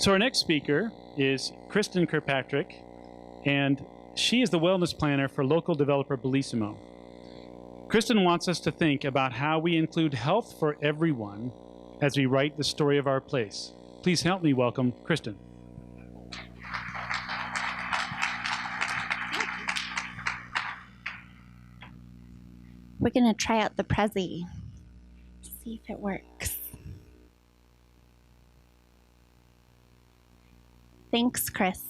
So our next speaker is Kristin Kirkpatrick, and she is the wellness planner for local developer Bellisimo. Kristin wants us to think about how we include health for everyone as we write the story of our place. Please help me welcome Kristin. We're going to try out the Prezi, see if it works. Thanks, Chris.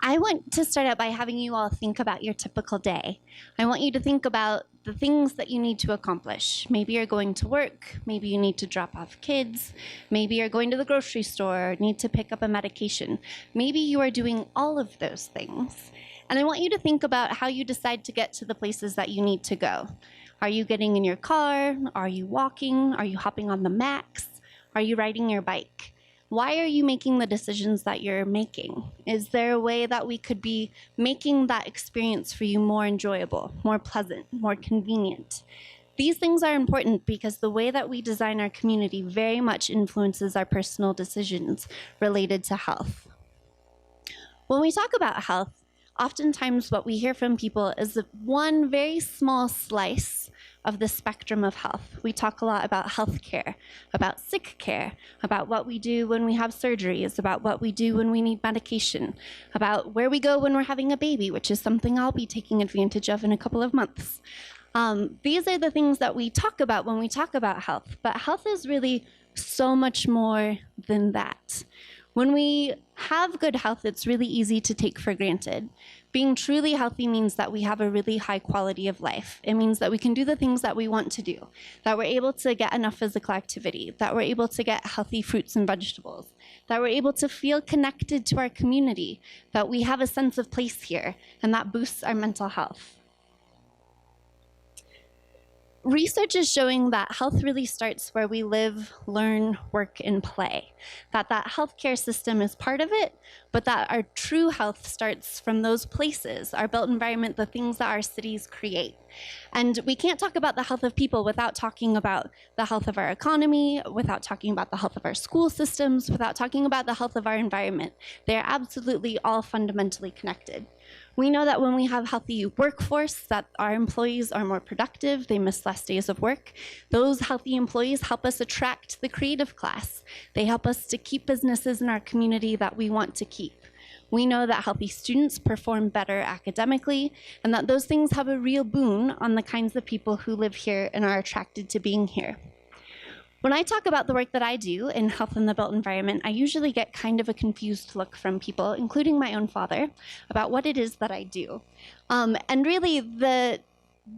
I want to start out by having you all think about your typical day. I want you to think about the things that you need to accomplish. Maybe you're going to work, maybe you need to drop off kids, maybe you're going to the grocery store, or need to pick up a medication. Maybe you are doing all of those things. And I want you to think about how you decide to get to the places that you need to go. Are you getting in your car? Are you walking? Are you hopping on the Max? Are you riding your bike? Why are you making the decisions that you're making? Is there a way that we could be making that experience for you more enjoyable, more pleasant, more convenient? These things are important because the way that we design our community very much influences our personal decisions related to health. When we talk about health, oftentimes what we hear from people is one very small slice of the spectrum of health. We talk a lot about healthcare, about sick care, about what we do when we have surgeries, about what we do when we need medication, about where we go when we're having a baby, which is something I'll be taking advantage of in a couple of months. These are the things that we talk about when we talk about health, but health is really so much more than that. When we have good health, it's really easy to take for granted. Being truly healthy means that we have a really high quality of life. It means that we can do the things that we want to do, that we're able to get enough physical activity, that we're able to get healthy fruits and vegetables, that we're able to feel connected to our community, that we have a sense of place here, and that boosts our mental health. Research is showing that health really starts where we live, learn, work, and play. That healthcare system is part of it, but that our true health starts from those places, our built environment, the things that our cities create. And we can't talk about the health of people without talking about the health of our economy, without talking about the health of our school systems, without talking about the health of our environment. They are absolutely all fundamentally connected. We know that when we have healthy workforce, that our employees are more productive, they miss less days of work. Those healthy employees help us attract the creative class. They help us to keep businesses in our community that we want to keep. We know that healthy students perform better academically, and that those things have a real boon on the kinds of people who live here and are attracted to being here. When I talk about the work that I do in health in the built environment, I usually get kind of a confused look from people, including my own father, about what it is that I do. And really, the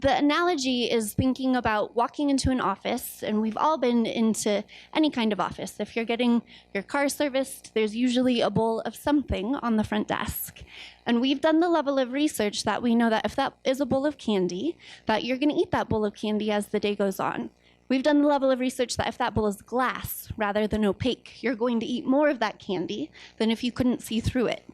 analogy is thinking about walking into an office, and we've all been into any kind of office. If you're getting your car serviced, there's usually a bowl of something on the front desk. And we've done the level of research that we know that if that is a bowl of candy, that you're going to eat that bowl of candy as the day goes on. We've done the level of research that if that bowl is glass rather than opaque, you're going to eat more of that candy than if you couldn't see through it.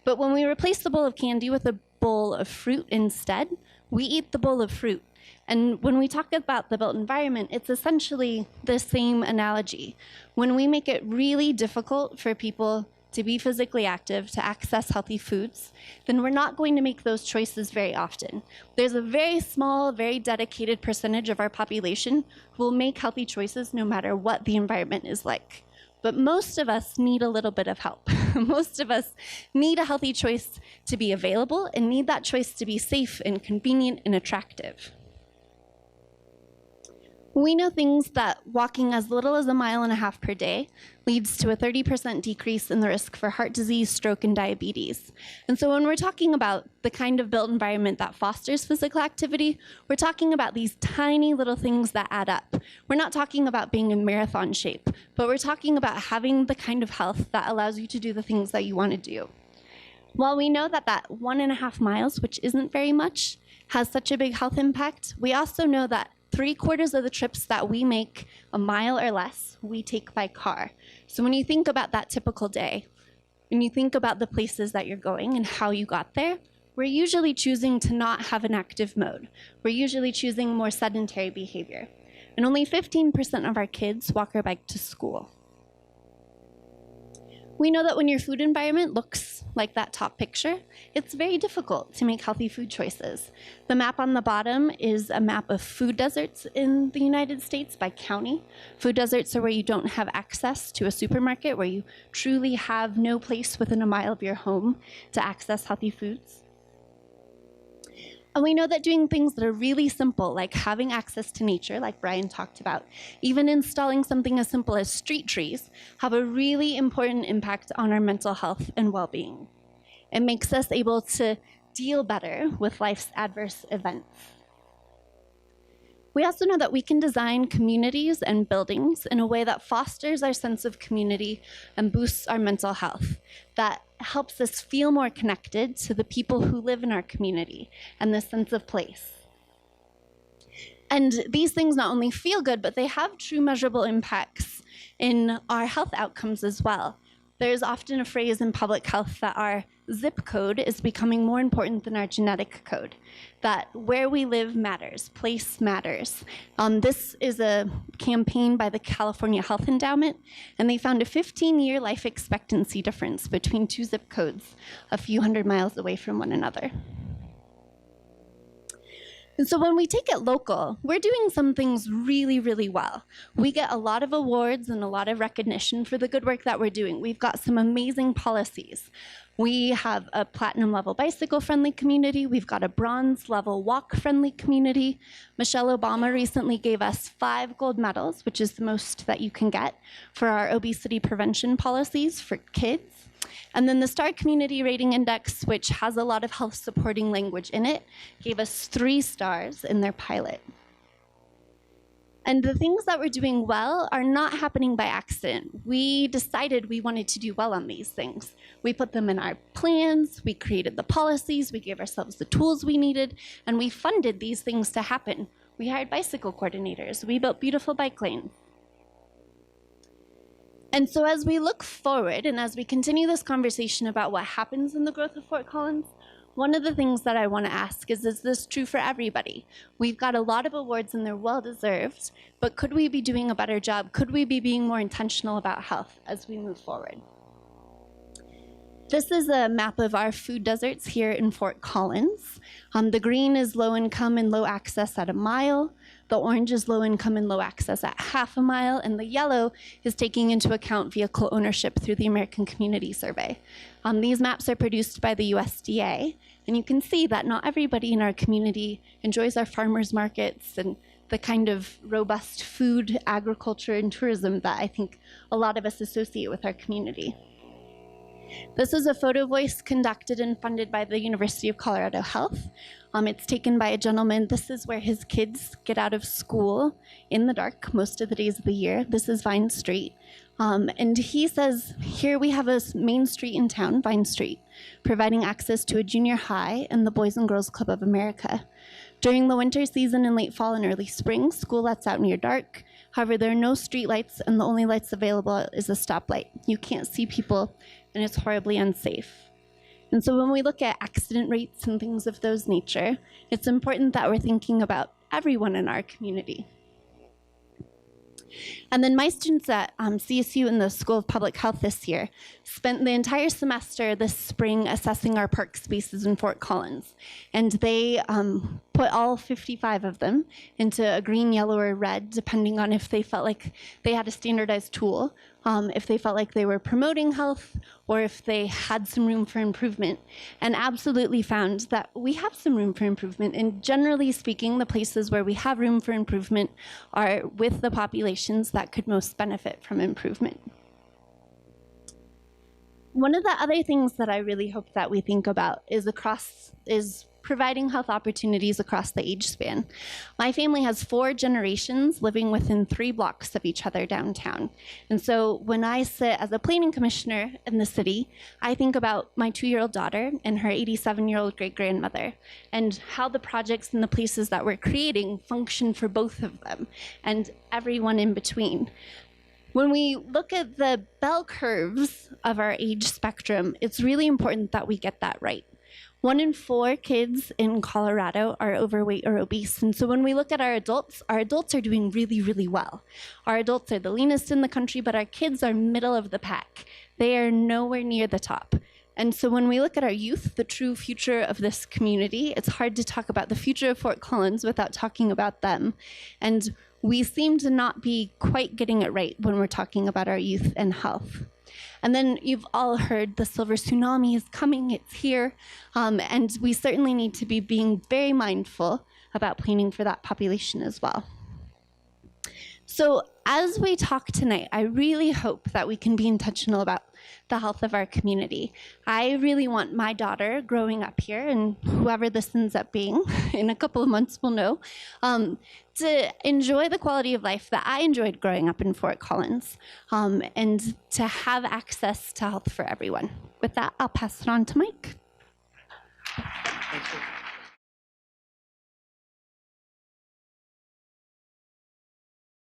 But when we replace the bowl of candy with a bowl of fruit instead, we eat the bowl of fruit. And when we talk about the built environment, it's essentially the same analogy. When we make it really difficult for people to be physically active, to access healthy foods, then we're not going to make those choices very often. There's a very small, very dedicated percentage of our population who will make healthy choices no matter what the environment is like. But most of us need a little bit of help. Most of us need a healthy choice to be available and need that choice to be safe and convenient and attractive. We know things that walking as little as 1.5 miles per day leads to a 30% decrease in the risk for heart disease, stroke, and diabetes. And so when we're talking about the kind of built environment that fosters physical activity, we're talking about these tiny little things that add up. We're not talking about being in marathon shape, but we're talking about having the kind of health that allows you to do the things that you want to do. While we know that 1.5 miles, which isn't very much, has such a big health impact, we also know that 3/4 of the trips that we make 1 mile or less, we take by car. So when you think about that typical day, when you think about the places that you're going and how you got there, we're usually choosing to not have an active mode. We're usually choosing more sedentary behavior. And only 15% of our kids walk or bike to school. We know that when your food environment looks like that top picture, it's very difficult to make healthy food choices. The map on the bottom is a map of food deserts in the United States by county. Food deserts are where you don't have access to a supermarket, where you truly have no place within a mile of your home to access healthy foods. And we know that doing things that are really simple, like having access to nature, like Brian talked about, even installing something as simple as street trees, have a really important impact on our mental health and well-being. It makes us able to deal better with life's adverse events. We also know that we can design communities and buildings in a way that fosters our sense of community and boosts our mental health, that helps us feel more connected to the people who live in our community and this sense of place. And these things not only feel good, but they have true measurable impacts in our health outcomes as well. There's often a phrase in public health that our zip code is becoming more important than our genetic code, that where we live matters, place matters. This is a campaign by the California Health Endowment, and they found a 15-year life expectancy difference between two zip codes a few hundred miles away from one another. And so when we take it local, we're doing some things really, really well. We get a lot of awards and a lot of recognition for the good work that we're doing. We've got some amazing policies. We have a platinum level bicycle friendly community. We've got a bronze level walk friendly community. Michelle Obama recently gave us 5 gold medals, which is the most that you can get for our obesity prevention policies for kids. And then the STAR Community Rating Index, which has a lot of health supporting language in it, gave us 3 stars in their pilot. And the things that we're doing well are not happening by accident. We decided we wanted to do well on these things. We put them in our plans, we created the policies, we gave ourselves the tools we needed, and we funded these things to happen. We hired bicycle coordinators, we built beautiful bike lanes. And so as we look forward and as we continue this conversation about what happens in the growth of Fort Collins, one of the things that I want to ask is this true for everybody? We've got a lot of awards and they're well-deserved, but could we be doing a better job? Could we be being more intentional about health as we move forward? This is a map of our food deserts here in Fort Collins. The green is low income and low access at 1 mile. The orange is low income and low access at 1/2 mile. And the yellow is taking into account vehicle ownership through the American Community Survey. These maps are produced by the USDA. And you can see that not everybody in our community enjoys our farmers markets and the kind of robust food, agriculture, and tourism that I think a lot of us associate with our community. This is a photo voice conducted and funded by the University of Colorado Health. It's taken by a gentleman. This is where his kids get out of school in the dark most of the days of the year. This is Vine Street. And he says, here we have a main street in town, Vine Street, providing access to a junior high and the Boys and Girls Club of America. During the winter season in late fall and early spring, school lets out near dark. However, there are no street lights, and the only lights available is a stoplight. You can't see people, and it's horribly unsafe. And so when we look at accident rates and things of those nature, it's important that we're thinking about everyone in our community. And then my students at CSU in the School of Public Health this year spent the entire semester this spring assessing our park spaces in Fort Collins. And they put all 55 of them into a green, yellow, or red, depending on if they felt like they had a standardized tool, if they felt like they were promoting health, or if they had some room for improvement, and absolutely found that we have some room for improvement. And generally speaking, the places where we have room for improvement are with the populations that could most benefit from improvement. One of the other things that I really hope that we think about is providing health opportunities across the age span. My family has 4 generations living within 3 blocks of each other downtown. And so when I sit as a planning commissioner in the city, I think about my 2-year-old daughter and her 87-year-old great-grandmother, and how the projects and the places that we're creating function for both of them and everyone in between. When we look at the bell curves of our age spectrum, it's really important that we get that right. 1 in 4 kids in Colorado are overweight or obese. And so when we look at our adults are doing really, really well. Our adults are the leanest in the country, but our kids are middle of the pack. they are nowhere near the top. And so when we look at our youth, the true future of this community, it's hard to talk about the future of Fort Collins without talking about them. And we seem to not be quite getting it right when we're talking about our youth and health. And then you've all heard the silver tsunami is coming, it's here. And we certainly need to be being very mindful about planning for that population as well. So as we talk tonight, I really hope that we can be intentional about the health of our community. I really want my daughter growing up here, and whoever this ends up being in a couple of months will know, to enjoy the quality of life that I enjoyed growing up in Fort Collins, and to have access to health for everyone. With that, I'll pass it on to Mike. Thanks.